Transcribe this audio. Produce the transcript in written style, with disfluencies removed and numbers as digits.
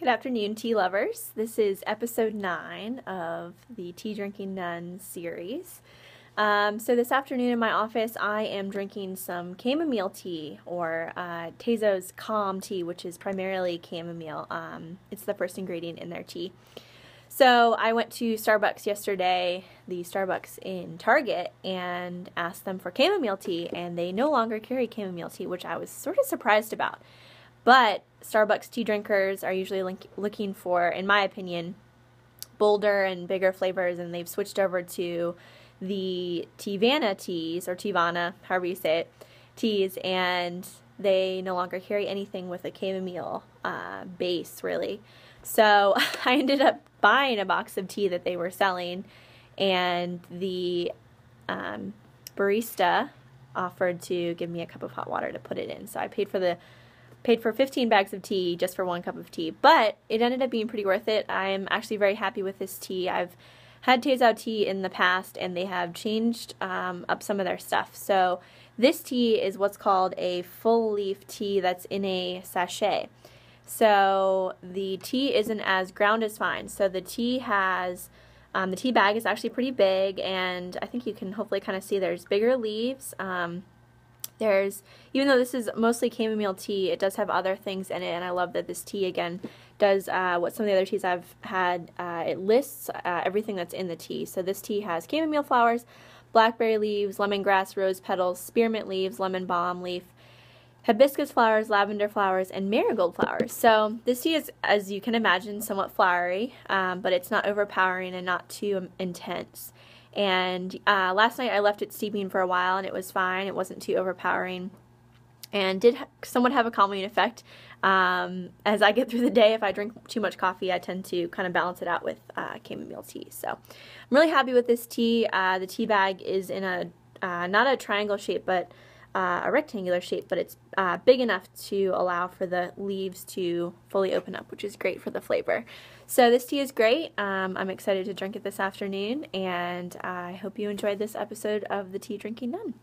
Good afternoon, tea lovers. This is episode 9 of the Tea Drinking Nun series. So this afternoon in my office, I am drinking some chamomile tea, or Tazo's calm tea, which is primarily chamomile. It's the first ingredient in their tea. So I went to Starbucks yesterday, the Starbucks in Target, and asked them for chamomile tea, and they no longer carry chamomile tea, which I was sort of surprised about. But Starbucks tea drinkers are usually looking for, in my opinion, bolder and bigger flavors, and they've switched over to the Teavana teas, or Teavana, however you say it, teas, and they no longer carry anything with a chamomile base, really. So I ended up buying a box of tea that they were selling, and the barista offered to give me a cup of hot water to put it in. So I paid for 15 bags of tea just for 1 cup of tea, but it ended up being pretty worth it. I'm actually very happy with this tea. I've had Tazo tea in the past, and they have changed up some of their stuff. So this tea is what's called a full leaf tea that's in a sachet. So the tea isn't as ground as fine. So the tea has, the tea bag is actually pretty big, and I think you can hopefully kind of see there's bigger leaves. Even though this is mostly chamomile tea, it does have other things in it, and I love that this tea, again, does what some of the other teas I've had, it lists everything that's in the tea. So this tea has chamomile flowers, blackberry leaves, lemongrass, rose petals, spearmint leaves, lemon balm leaf, hibiscus flowers, lavender flowers, and marigold flowers. So this tea is, as you can imagine, somewhat flowery, but it's not overpowering and not too intense. And last night I left it steeping for a while, and it was fine. It wasn't too overpowering, and did somewhat have a calming effect. As I get through the day, if I drink too much coffee, I tend to kind of balance it out with chamomile tea. So I'm really happy with this tea. The tea bag is in a not a triangle shape, but a rectangular shape, but it's big enough to allow for the leaves to fully open up, which is great for the flavor. So this tea is great. I'm excited to drink it this afternoon, and I hope you enjoyed this episode of the Tea Drinking Nun.